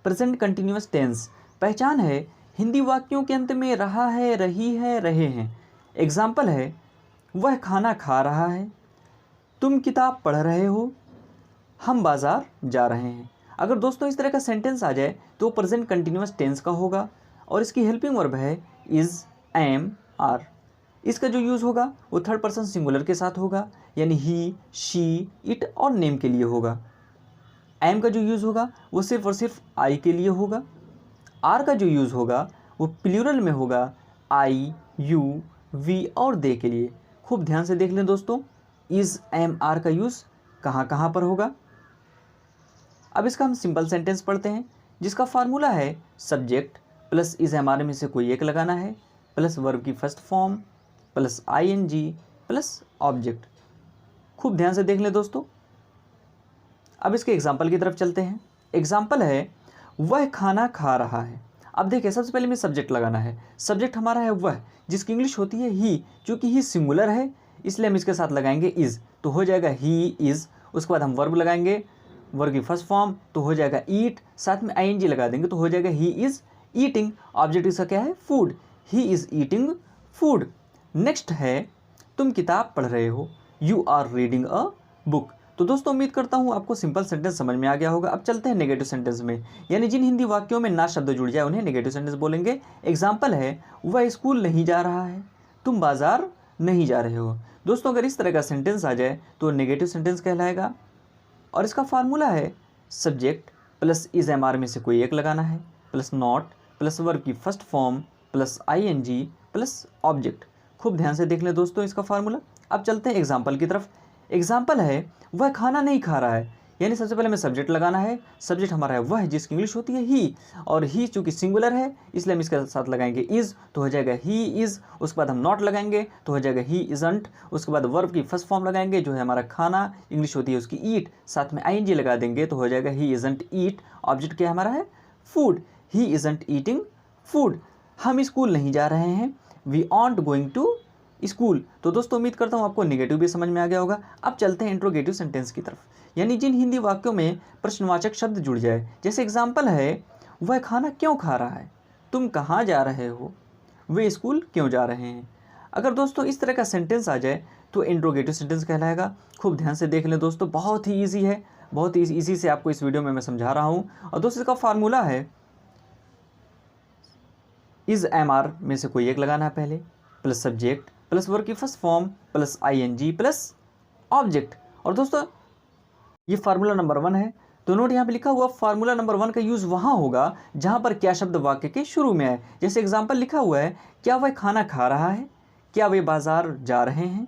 Present continuous tense पहचान है हिंदी वाक्यों के अंत में रहा है, रही है, रहे हैं। एग्जाम्पल है वह खाना खा रहा है, तुम किताब पढ़ रहे हो, हम बाज़ार जा रहे हैं। अगर दोस्तों इस तरह का सेंटेंस आ जाए तो प्रेजेंट कंटिन्यूअस टेंस का होगा और इसकी हेल्पिंग वर्ब है इज़, एम, आर। इसका जो यूज़ होगा वो थर्ड पर्सन सिंगुलर के साथ होगा, यानी ही, शी, इट और नेम के लिए होगा। एम का जो यूज़ होगा वो सिर्फ और सिर्फ आई के लिए होगा। आर का जो यूज़ होगा वो प्लूरल में होगा, आई, यू, वी और दे के लिए। खूब ध्यान से देख लें दोस्तों, इज़, एम, आर का यूज़ कहाँ कहाँ पर होगा। अब इसका हम सिंपल सेंटेंस पढ़ते हैं जिसका फार्मूला है subject plus is, am, are में से कोई एक लगाना है, प्लस वर्ब की first form, plus ING, plus object. खूब ध्यान से देख लें दोस्तों। अब इसके एग्जाम्पल की तरफ चलते हैं। एग्जाम्पल है वह खाना खा रहा है। अब देखिए सबसे पहले में सब्जेक्ट लगाना है। सब्जेक्ट हमारा है वह, जिसकी इंग्लिश होती है ही। चूँकि ही सिंगुलर है इसलिए हम इसके साथ लगाएंगे इज़, तो हो जाएगा ही इज़। उसके बाद हम वर्ब लगाएंगे, वर्ब की फर्स्ट फॉर्म तो हो जाएगा ईट, साथ में आईएनजी लगा देंगे तो हो जाएगा ही इज़ ईटिंग। ऑब्जेक्ट इसका क्या है? Food. He is eating food. Next है तुम किताब पढ़ रहे हो, you are reading a book. तो दोस्तों उम्मीद करता हूँ आपको सिंपल सेंटेंस समझ में आ गया होगा। अब चलते हैं नेगेटिव सेंटेंस में, यानी जिन हिंदी वाक्यों में ना शब्द जुड़ जाए उन्हें नेगेटिव सेंटेंस बोलेंगे। एग्जाम्पल है वह स्कूल नहीं जा रहा है, तुम बाजार नहीं जा रहे हो। दोस्तों अगर इस तरह का सेंटेंस आ जाए तो नेगेटिव सेंटेंस कहलाएगा और इसका फार्मूला है subject plus is, am, are में से कोई एक लगाना है, प्लस नॉट, प्लस वर्ब की first form, plus ING, plus object. खूब ध्यान से देख लें दोस्तों इसका फार्मूला। अब चलते हैं एग्जाम्पल की तरफ। एग्जाम्पल है वह खाना नहीं खा रहा है, यानी सबसे पहले हमें सब्जेक्ट लगाना है। सब्जेक्ट हमारा है वह, जिसकी इंग्लिश होती है ही, और ही चूँकि सिंगुलर है इसलिए हम इसके साथ लगाएंगे इज़, तो हो जाएगा ही इज़। उसके बाद हम नॉट लगाएंगे तो हो जाएगा ही इज़ंट। उसके बाद वर्ब की फर्स्ट फॉर्म लगाएंगे जो है हमारा खाना, इंग्लिश होती है उसकी ईट, साथ में आईएनजी लगा देंगे तो हो जाएगा ही इज़ंट ईट। ऑब्जेक्ट क्या हमारा है? Food. He isn't eating food. हम स्कूल नहीं जा रहे हैं, we aren't going to school. तो दोस्तों उम्मीद करता हूँ आपको नेगेटिव भी समझ में आ गया होगा। अब चलते हैं इंट्रोगेटिव सेंटेंस की तरफ, यानी जिन हिंदी वाक्यों में प्रश्नवाचक शब्द जुड़ जाए। जैसे एग्जाम्पल है वह खाना क्यों खा रहा है, तुम कहाँ जा रहे हो, वे स्कूल क्यों जा रहे हैं। अगर दोस्तों इस तरह का सेंटेंस आ जाए तो इंट्रोगेटिव सेंटेंस कहलाएगा। खूब ध्यान से देख लें दोस्तों, बहुत ही ईजी है, बहुत ही ईजी से आपको इस वीडियो में मैं समझा रहा हूँ। और दोस्तों इसका फार्मूला है इज़, एम, आर में से कोई एक लगाना है पहले, प्लस सब्जेक्ट प्लस वर्ब की first form, plus ING, plus object. और दोस्तों ये फार्मूला नंबर 1 है, तो नोट यहाँ पे लिखा हुआ फार्मूला नंबर 1 का यूज़ वहाँ होगा जहाँ पर क्या शब्द वाक्य के शुरू में है। जैसे एग्जाम्पल लिखा हुआ है क्या वह खाना खा रहा है, क्या वे बाजार जा रहे हैं।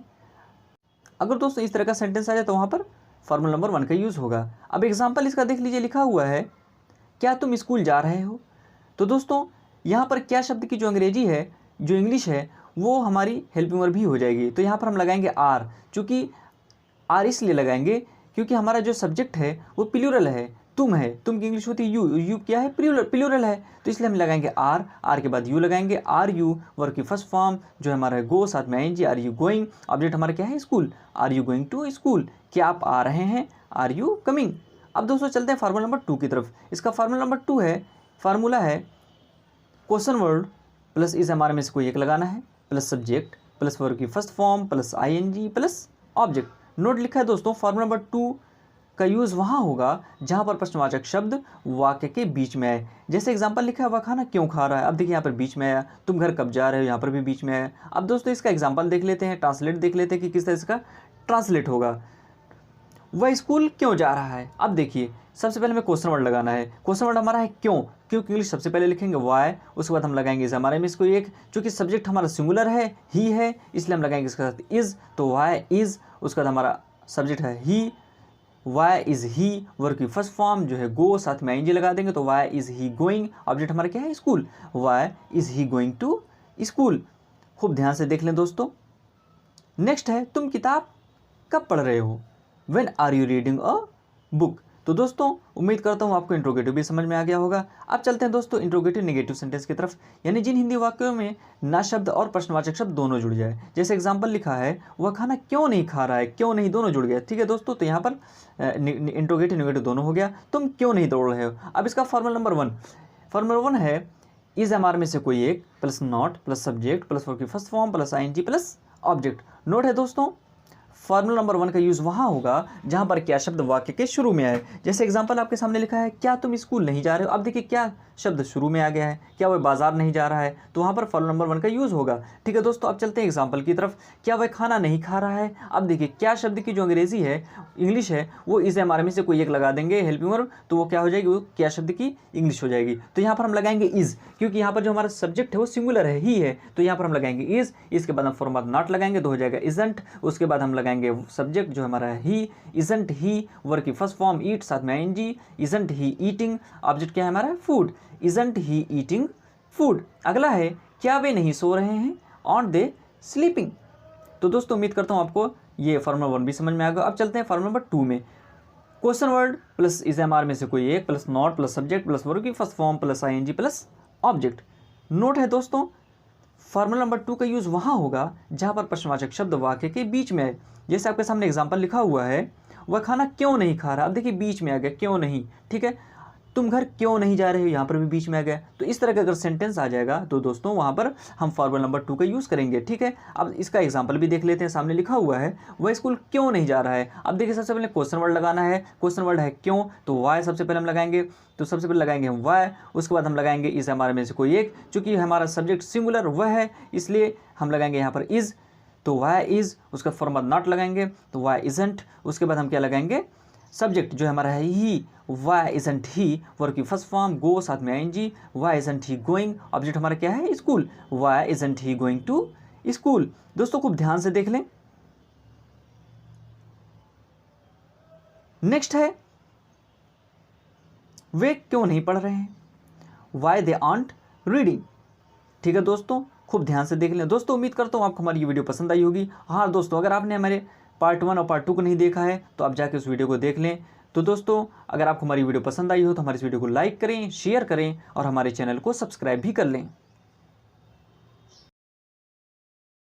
अगर दोस्तों इस तरह का सेंटेंस आ जाए तो वहाँ पर फार्मूला नंबर 1 का यूज़ होगा। अब एग्जाम्पल इसका देख लीजिए, लिखा हुआ है क्या तुम स्कूल जा रहे हो। तो दोस्तों यहाँ पर क्या शब्द की जो अंग्रेजी है, जो इंग्लिश है, वो हमारी हेल्पिंग वर्ब भी हो जाएगी। तो यहाँ पर हम लगाएंगे आर। चूँकि आर इसलिए लगाएंगे क्योंकि हमारा जो सब्जेक्ट है वो प्लूरल है, तुम है, तुम की इंग्लिश होती है यू, यू क्या है? प्लूरल है, तो इसलिए हम लगाएंगे आर। आर के बाद यू लगाएंगे, आर यू वर्ब की फर्स्ट फॉर्म जो है हमारा है गो, साथ में ING, are you going. Object हमारा क्या है? School. Are you going to school, क्या आप आ रहे हैं? Are you coming. अब दोस्तों चलते हैं फार्मूला नंबर 2 की तरफ। इसका फार्मूला नंबर 2 है, फार्मूला है question word plus is, am, are में से कोई एक लगाना है, प्लस सब्जेक्ट प्लस वर्ब की first form, plus ING, plus object. Note लिखा है दोस्तों फार्मूला नंबर 2 का यूज़ वहाँ होगा जहाँ पर प्रश्नवाचक शब्द वाक्य के बीच में आए। जैसे एग्जाम्पल लिखा है वह खाना क्यों खा रहा है, अब देखिए यहाँ पर बीच में आया। तुम घर कब जा रहे हो, यहाँ पर भी बीच में आया। अब दोस्तों इसका एग्जाम्पल देख लेते हैं, ट्रांसलेट देख लेते हैं कि किस तरह इसका ट्रांसलेट होगा। वह स्कूल क्यों जा रहा है। अब देखिए सबसे पहले हमें क्वेश्चन वर्ड लगाना है। क्वेश्चन वर्ड हमारा है क्यों, क्योंकि इंग्लिश सबसे पहले लिखेंगे वाई, उसके बाद हम लगाएंगे इस, हमारे में इसको एक, चूँकि सब्जेक्ट हमारा सिंगुलर है, ही है, इसलिए हम लगाएंगे इसके साथ इज़, तो वाई इज़। उसके बाद हमारा सब्जेक्ट है he, why is he, verb की फर्स्ट फॉर्म जो है गो, साथ में आईएनजी लगा देंगे तो why is he going. Object हमारा क्या है? School. Why is he going to school. खूब ध्यान से देख लें दोस्तों। नेक्स्ट है तुम किताब कब पढ़ रहे हो, when are you reading a book. तो दोस्तों उम्मीद करता हूँ आपको इंट्रोगेटिव भी समझ में आ गया होगा। अब चलते हैं दोस्तों इंट्रोगेटिव नेगेटिव सेंटेंस की तरफ, यानी जिन हिंदी वाक्यों में ना शब्द और प्रश्नवाचक शब्द दोनों जुड़ जाए। जैसे एग्जाम्पल लिखा है, वह खाना क्यों नहीं खा रहा है, क्यों नहीं दोनों जुड़ गया। ठीक है दोस्तों, तो यहाँ पर इंट्रोगेटिव नेगेटिव दोनों हो गया। तुम क्यों नहीं दौड़ रहे हो। अब इसका फॉर्मूला नंबर 1, फॉर्मूला 1 है इज एमआर में से कोई एक plus not plus subject plus verb की first form plus ING plus object. Note है दोस्तों, फॉर्मूला नंबर 1 का यूज़ वहाँ होगा जहाँ पर क्या शब्द वाक्य के शुरू में आए। जैसे एग्जांपल आपके सामने लिखा है, क्या तुम स्कूल नहीं जा रहे हो। अब देखिए क्या शब्द शुरू में आ गया है, क्या वह बाजार नहीं जा रहा है, तो वहाँ पर फॉर्मूला नंबर 1 का यूज़ होगा। ठीक है दोस्तों, अब चलते हैं एग्जांपल की तरफ। क्या वह खाना नहीं खा रहा है। अब देखिए क्या शब्द की जो अंग्रेजी है, इंग्लिश है, वो इस एमआर में से कोई एक लगा देंगे हेल्पिंग वर्ब, तो वो क्या हो जाएगी, वो क्या शब्द की इंग्लिश हो जाएगी। तो यहाँ पर हम लगाएंगे इज, क्योंकि यहाँ पर जो हमारा सब्जेक्ट है वो सिंगुलर है, ही है, तो यहाँ पर हम लगाएंगे इज। इसके बाद हम फॉर्मूला नॉट लगाएंगे तो हो जाएगा इजंट। उसके बाद हम लगाएंगे सब्जेक्ट जो हमारा है ही, इजंट ही, वर्ब की फर्स्ट फॉर्म ईट साथ में ING, isn't he eating, object क्या है हमारा food, isn't he eating food. अगला है क्या वे नहीं सो रहे हैं, ऑन दे स्लीपिंग। तो दोस्तों उम्मीद करता हूँ आपको ये फॉर्मूला 1 भी समझ में आ गया। अब चलते हैं फॉर्मूला नंबर 2 में। Question word plus is am are में से कोई एक plus not plus subject plus verb की first form plus ING plus object. Note है दोस्तों, फॉर्मूला नंबर 2 का यूज़ वहाँ होगा जहाँ पर प्रश्नवाचक शब्द वाक्य के बीच में है। जैसे आपके सामने एग्जांपल लिखा हुआ है, वह खाना क्यों नहीं खा रहा। अब देखिए बीच में आ गया क्यों नहीं। ठीक है, तुम घर क्यों नहीं जा रहे हो, यहाँ पर भी बीच में आ गया। तो इस तरह का अगर सेंटेंस आ जाएगा तो दोस्तों वहाँ पर हम फॉर्मूला नंबर 2 का यूज़ करेंगे। ठीक है, अब इसका एग्जांपल भी देख लेते हैं। सामने लिखा हुआ है, वह स्कूल क्यों नहीं जा रहा है। अब देखिए सबसे पहले क्वेश्चन वर्ड लगाना है। क्वेश्चन वर्ड है क्यों, तो वाई सबसे पहले हम लगाएंगे। तो सबसे पहले लगाएंगे हम वाई, उसके बाद हम लगाएंगे इस हमारे में से कोई एक। चूँकि हमारा सब्जेक्ट सिंगुलर वह है, इसलिए हम लगाएंगे यहाँ पर इज़, तो वाई इज़। उसका फॉर्मूला नॉट लगाएंगे तो वाई इजंट। उसके बाद हम क्या लगाएंगे, सब्जेक्ट जो हमारा है he, why isn't he, verb की फर्स्ट फॉर्म गो साथ में I N G, why isn't he going, object हमारा क्या है school, why isn't he going to school. दोस्तों खूब ध्यान से देख लें। नेक्स्ट है वे क्यों नहीं पढ़ रहे हैं, वाई दे आंट रीडिंग। ठीक है दोस्तों, खूब ध्यान से देख लें। दोस्तों उम्मीद करता हूँ आपको हमारी ये वीडियो पसंद आई होगी। हाँ दोस्तों, अगर आपने हमारे पार्ट 1 और पार्ट 2 को नहीं देखा है तो आप जाके उस वीडियो को देख लें। तो दोस्तों अगर आपको हमारी वीडियो पसंद आई हो तो हमारी इस वीडियो को लाइक करें, शेयर करें और हमारे चैनल को सब्सक्राइब भी कर लें।